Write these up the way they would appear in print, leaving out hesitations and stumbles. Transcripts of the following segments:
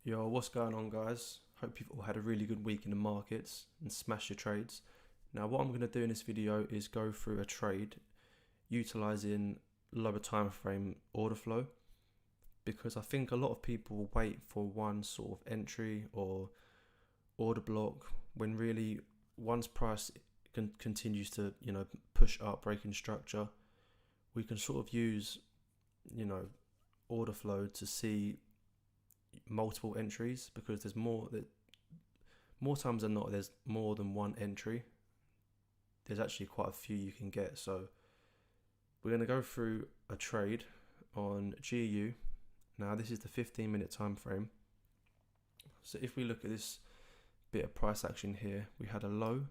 Yo, what's going on, guys? Hope you've all had a really good week in the markets and smashed your trades. Now, what I'm going to do in this video is go through a trade utilizing lower time frame order flow, because I think a lot of people wait for one sort of entry or order block when really once price continues to push up, breaking structure, we can sort of use order flow to see multiple entries, because there's more times than not there's more than one entry. There's actually quite a few you can get. So we're going to go through a trade on GU. Now this is the 15-minute time frame. So if we look at this bit of price action here, we had a low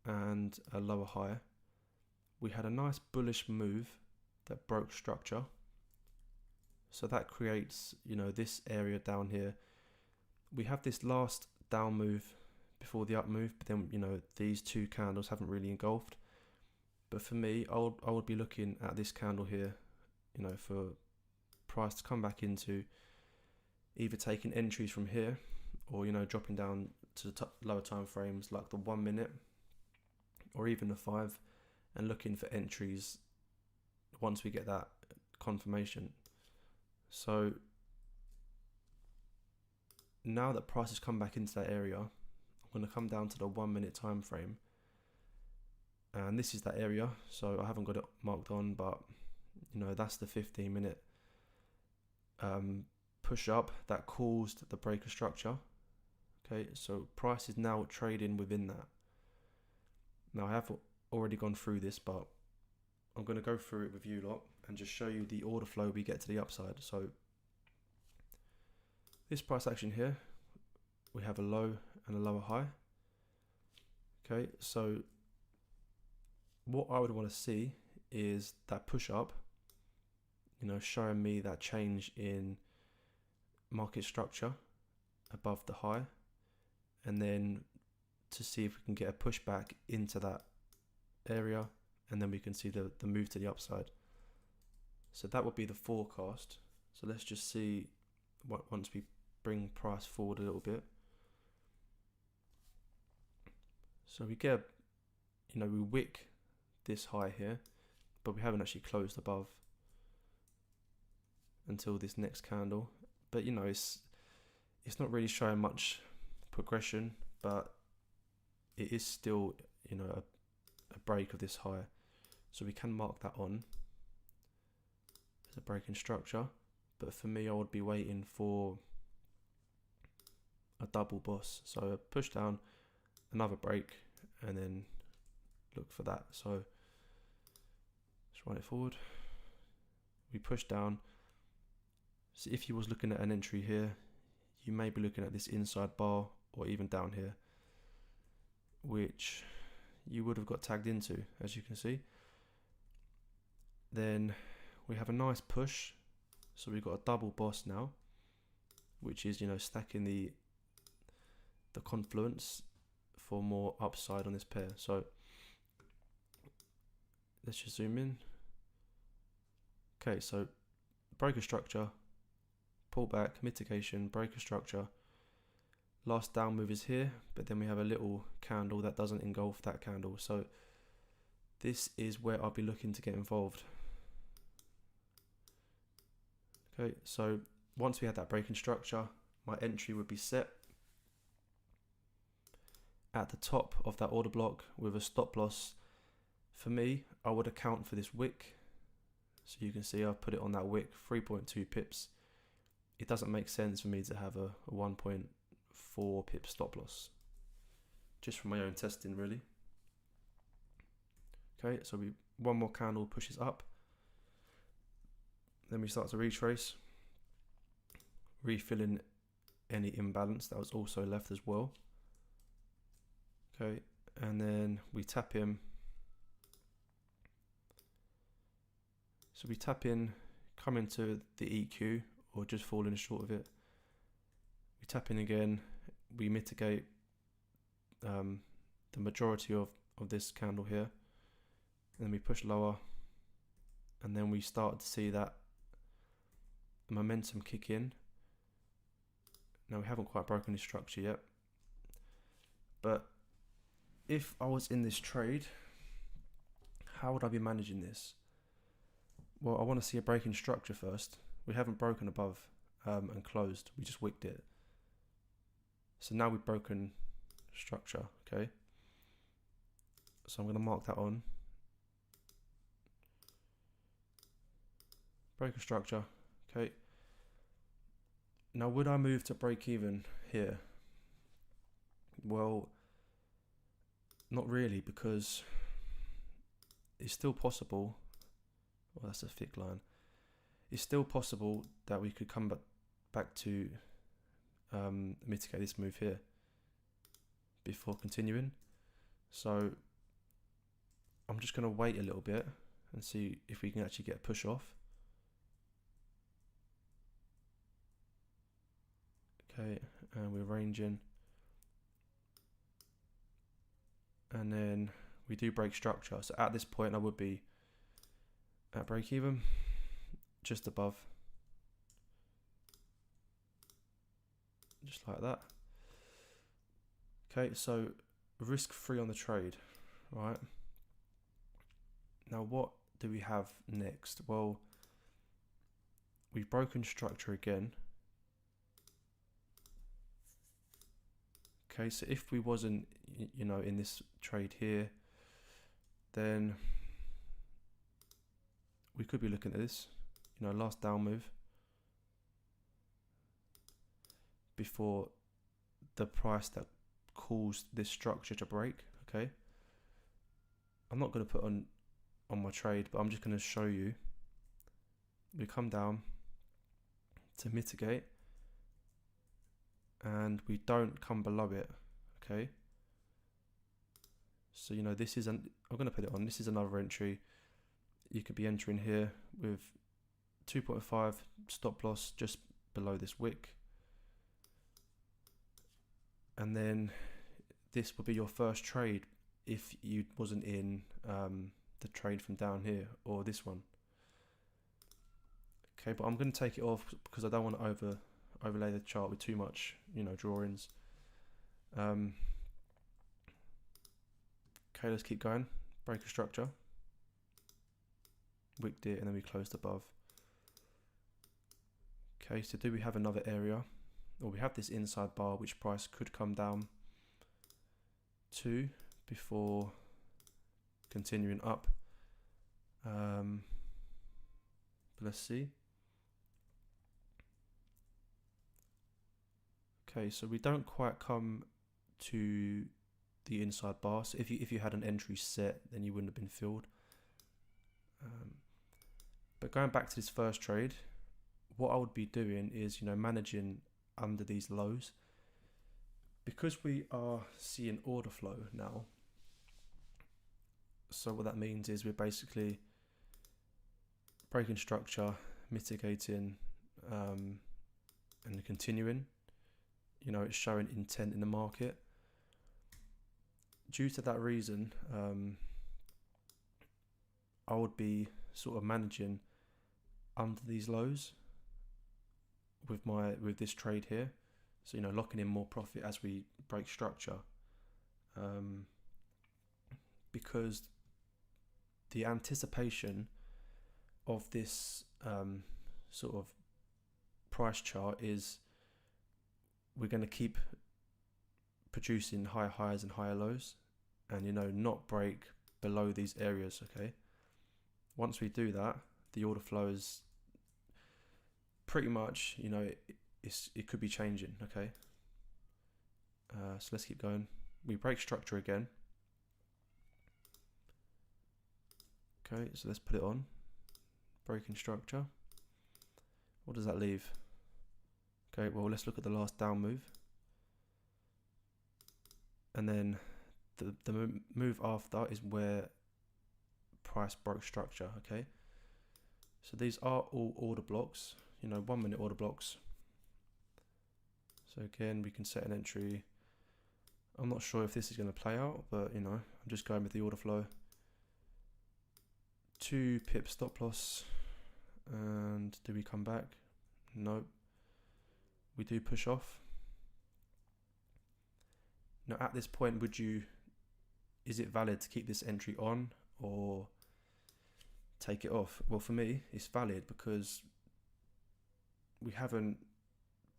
and a lower high. We had a nice bullish move that broke structure. So that creates, this area down here. We have this last down move before the up move, but then, these two candles haven't really engulfed. But for me, I would be looking at this candle here, for price to come back into either taking entries from here or, dropping down to the lower time frames like the 1 minute or even the 5, and looking for entries once we get that confirmation. So now that price has come back into that area, I'm going to come down to the 1 minute time frame, and this is that area. So I haven't got it marked on, but that's the 15-minute push up that caused the breaker structure. Okay, so price is now trading within that. Now I have already gone through this, but I'm going to go through it with you lot and just show you the order flow we get to the upside. So this price action here, we have a low and a lower high. Okay, so what I would want to see is that push up, showing me that change in market structure above the high, and then to see if we can get a pushback into that area, and then we can see the move to the upside. So that would be the forecast. So let's just see what once we bring price forward a little bit. So we get, we wick this high here, but we haven't actually closed above until this next candle. But it's not really showing much progression, but it is still a break of this high. So we can mark that on as a break in structure. But for me, I would be waiting for a double boss. So a push down, another break, and then look for that. So let's run it forward. We push down. So if you was looking at an entry here, you may be looking at this inside bar or even down here, which you would have got tagged into, as you can see. Then we have a nice push. So we've got a double boss now, which is, stacking the confluence for more upside on this pair. So let's just zoom in. Okay, so breaker structure, pullback, mitigation, breaker structure. Last down move is here, but then we have a little candle that doesn't engulf that candle. So this is where I'll be looking to get involved. Okay, so once we had that breaking structure, my entry would be set at the top of that order block with a stop loss. For me, I would account for this wick. So you can see I've put it on that wick, 3.2 pips. It doesn't make sense for me to have a 1.4 pip stop loss, just from my own testing really. Okay, so one more candle pushes up. Then we start to retrace, refilling any imbalance that was also left as well. Okay, and then we tap in. So we tap in, come into the EQ, or just falling short of it. We tap in again, we mitigate the majority of this candle here. And then we push lower, and then we start to see that momentum kick in. Now we haven't quite broken this structure yet, but if I was in this trade, how would I be managing this? Well, I want to see a break in structure first. We haven't broken above and closed. We just wicked it. So now we've broken structure, okay? So I'm going to mark that on. Break a structure, okay? Now, would I move to break even here? Well, not really, because it's still possible. Well, that's a thick line. It's still possible that we could come back to mitigate this move here before continuing. So I'm just going to wait a little bit and see if we can actually get a push off. Okay, and we're ranging. And then we do break structure. So at this point I would be at break even, just above. Just like that. Okay, so risk free on the trade, right? Now what do we have next? Well, we've broken structure again. Okay, so if we wasn't, you know, in this trade here, then we could be looking at this, you know, last down move before the price that caused this structure to break. Okay, I'm not going to put on my trade, but I'm just going to show you. We come down to mitigate and we don't come below it. Okay, so you know, this is I'm going to put it on. This is another entry. You could be entering here with 2.5 stop loss just below this wick, and then this would be your first trade if you wasn't in the trade from down here or this one. Okay, but I'm going to take it off because I don't want to overlay the chart with too much, you know, drawings. Okay, let's keep going. Break a structure, wicked it, and then we closed above. Okay, so do we have another area? Or we have this inside bar which price could come down to before continuing up. But let's see. Okay, so we don't quite come to the inside bar. So if you had an entry set, then you wouldn't have been filled. But going back to this first trade, what I would be doing is, you know, managing under these lows, because we are seeing order flow now. So what that means is we're basically breaking structure, mitigating, and continuing. You know, it's showing intent in the market. Due to that reason, I would be sort of managing under these lows with this trade here. So, you know, locking in more profit as we break structure, because the anticipation of this sort of price chart is we're going to keep producing higher highs and higher lows, and, you know, not break below these areas. Okay, once we do that, the order flow is pretty much, you know, it could be changing. Okay, so let's keep going. We break structure again. Okay, so let's put it on. Breaking structure. What does that leave? Okay, well, let's look at the last down move. And then the move after is where price broke structure. Okay, so these are all order blocks, you know, 1 minute order blocks. So again, we can set an entry. I'm not sure if this is going to play out, but, you know, I'm just going with the order flow. 2 pip stop loss. And do we come back? Nope. We do push off. Now at this point, is it valid to keep this entry on or take it off? Well, for me, it's valid because we haven't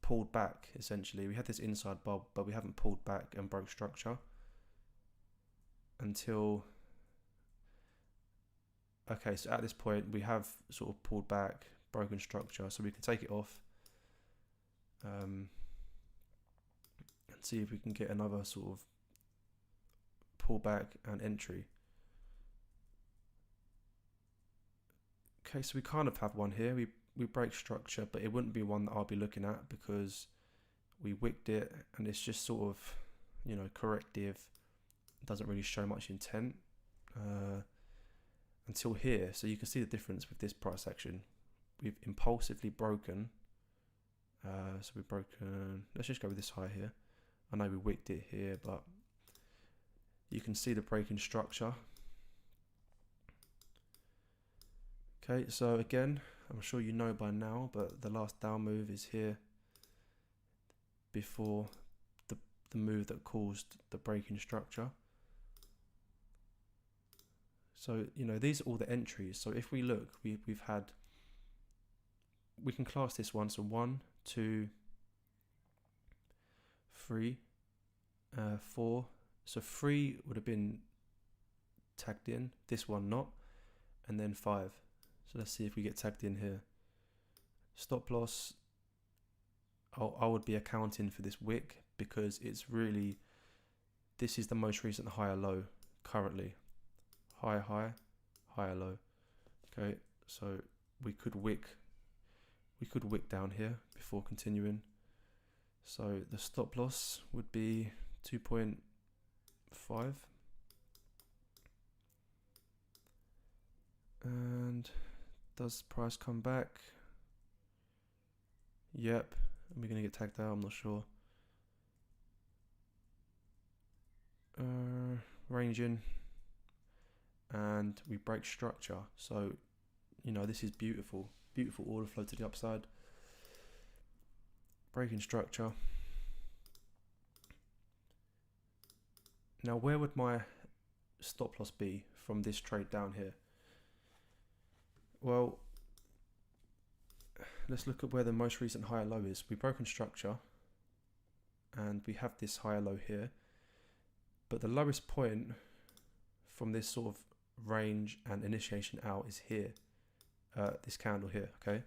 pulled back. Essentially, we had this inside bulb, but we haven't pulled back and broke structure until, okay, so at this point we have sort of pulled back, broken structure, so we can take it off and see if we can get another sort of pullback and entry. Okay, so we kind of have one here. We break structure, but it wouldn't be one that I'll be looking at because we wicked it and it's just sort of, you know, corrective. It doesn't really show much intent until here. So you can see the difference with this price action. We've impulsively broken. So we've broken, let's just go with this high here. I know we wicked it here, but you can see the breaking structure. Okay, so again, I'm sure you know by now, but the last down move is here before the move that caused the breaking structure. So, you know, these are all the entries. So if we look, we've had, we can class this one. So 1, 2, 3, 4. So 3 would have been tagged in, this one not, and then 5. So let's see if we get tagged in here. Stop loss, I would be accounting for this wick because it's really, this is the most recent higher low currently. Higher high, higher low. Okay, so we could wick down here before continuing. So the stop loss would be 2.5. And does price come back? Yep. Are we going to get tagged out? I'm not sure. Range in. And we break structure. So, you know, this is beautiful. Beautiful order flow to the upside. Breaking structure. Now, where would my stop loss be from this trade down here? Well, let's look at where the most recent higher low is. We've broken structure and we have this higher low here, but the lowest point from this sort of range and initiation out is here, this candle here. Okay,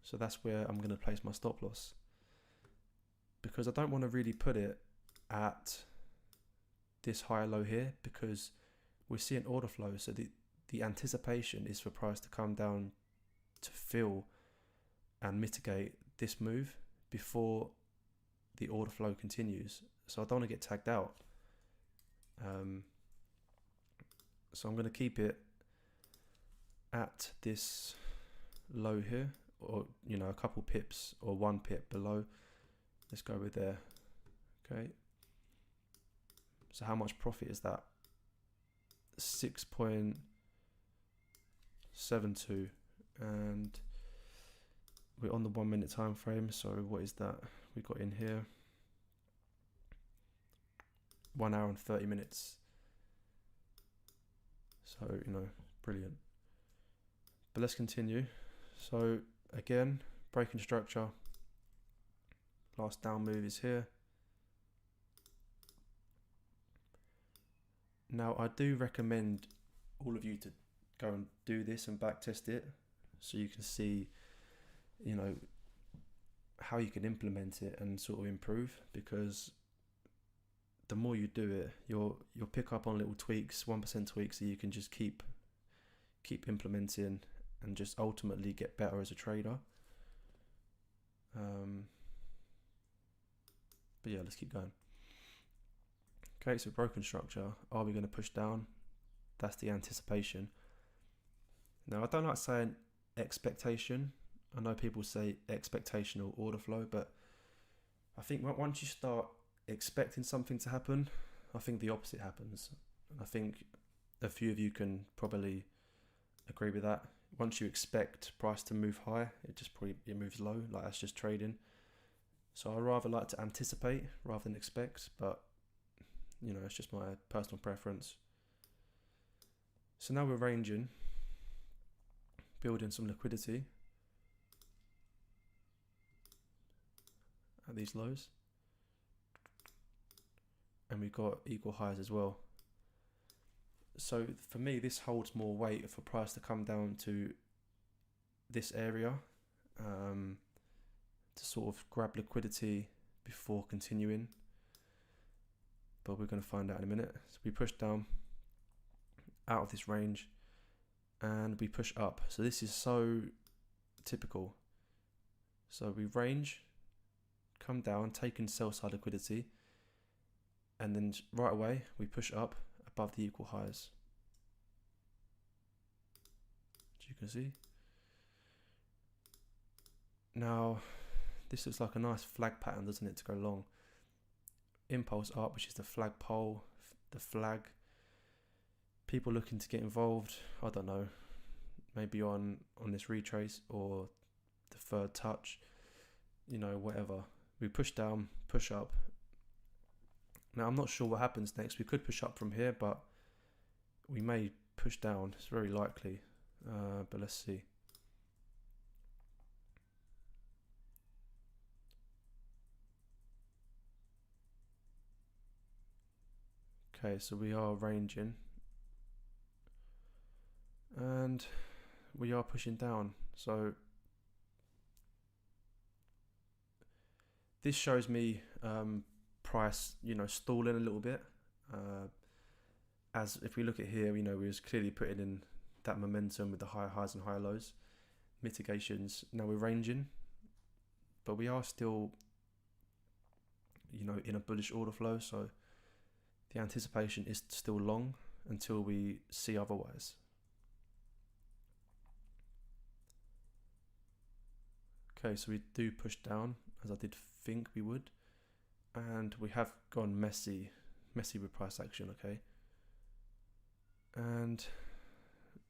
so that's where I'm going to place my stop loss because I don't want to really put it at this higher low here because we're seeing order flow. So the anticipation is for price to come down to fill and mitigate this move before the order flow continues. So I don't want to get tagged out. So I'm going to keep it at this low here, or, you know, a couple pips or 1 pip below. Let's go with there. Okay. So how much profit is that? 6.72, and we're on the 1 minute time frame. So what is that we got in here? 1 hour and 30 minutes. So, you know, brilliant. But let's continue. So again, breaking structure. Last down move is here. Now, I do recommend all of you to go and do this and back test it so you can see, you know, how you can implement it and sort of improve, because the more you do it, you'll pick up on little tweaks, 1% tweaks, that you can just keep implementing and just ultimately get better as a trader. But yeah, let's keep going. Okay, so broken structure. Are we going to push down? That's the anticipation. Now, I don't like saying expectation. I know people say expectation or order flow, but I think once you start expecting something to happen, I think the opposite happens. I think a few of you can probably agree with that. Once you expect price to move high, it moves low. Like, that's just trading. So I rather like to anticipate rather than expect, but you know, it's just my personal preference. So now we're ranging, building some liquidity at these lows, and we've got equal highs as well. So for me, this holds more weight for price to come down to this area to sort of grab liquidity before continuing, but we're going to find out in a minute. So we push down out of this range and we push up. So this is so typical. So we range, come down, taking sell side liquidity, and then right away we push up above the equal highs, as you can see. Now this looks like a nice flag pattern, doesn't it, to go long. Impulse up, which is the flagpole, the flag. People looking to get involved, I don't know, maybe on this retrace or the third touch, you know, whatever. We push down, push up. Now I'm not sure what happens next. We could push up from here, but we may push down. It's very likely, but let's see. Okay, so we are ranging and we are pushing down. So this shows me price, you know, stalling a little bit. As if we look at here, you know, we was clearly putting in that momentum with the higher highs and higher lows, mitigations. Now we're ranging, but we are still, you know, in a bullish order flow. So the anticipation is still long until we see otherwise. Okay, so we do push down, as I did think we would, and we have gone messy with price action. Okay, and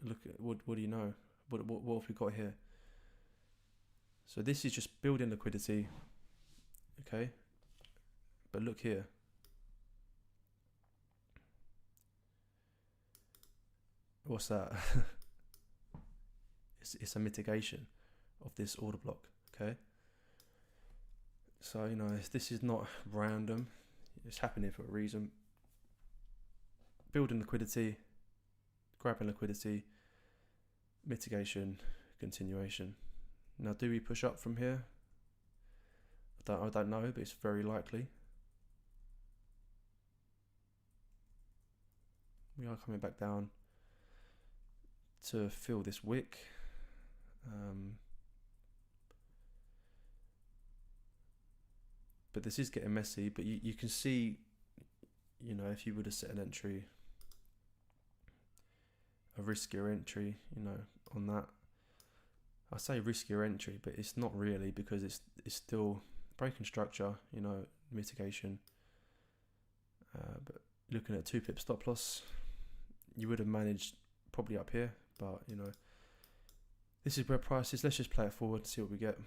look at what do you know? What have we got here? So this is just building liquidity. Okay, but look here. What's that? It's a mitigation of this order block. Okay, so you know, this is not random, it's happening for a reason. Building liquidity, grabbing liquidity, mitigation, continuation. Now do we push up from here? I don't know, but it's very likely. We are coming back down to fill this wick. But this is getting messy, but you can see, you know, if you would have set an entry, a riskier entry, you know, on that. I say riskier entry, but it's not really, because it's still breaking structure, you know, mitigation. But looking at 2 pip stop loss, you would have managed probably up here, but you know, this is where price is. Let's just play it forward, see what we get.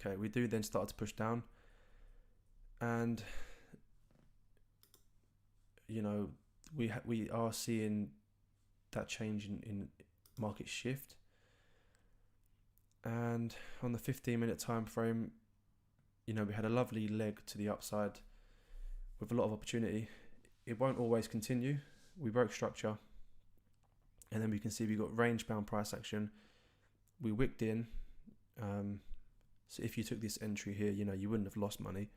Okay, we do then start to push down, and you know, we are seeing that change in market shift. And on the 15-minute time frame, you know, we had a lovely leg to the upside with a lot of opportunity. It won't always continue. We broke structure, and then we can see we got range bound price action. We wicked in. So if you took this entry here, you know, you wouldn't have lost money.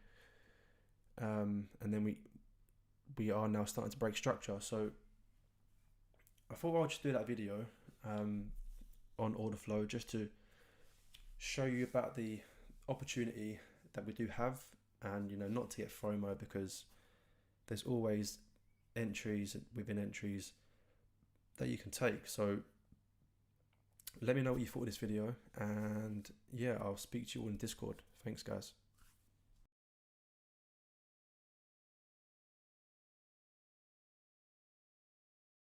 And then we are now starting to break structure. So I thought I'll just do that video on order flow, just to show you about the opportunity that we do have, and you know, not to get FOMO, because there's always entries within entries that you can take. So let me know what you thought of this video, and yeah, I'll speak to you all in Discord. Thanks guys.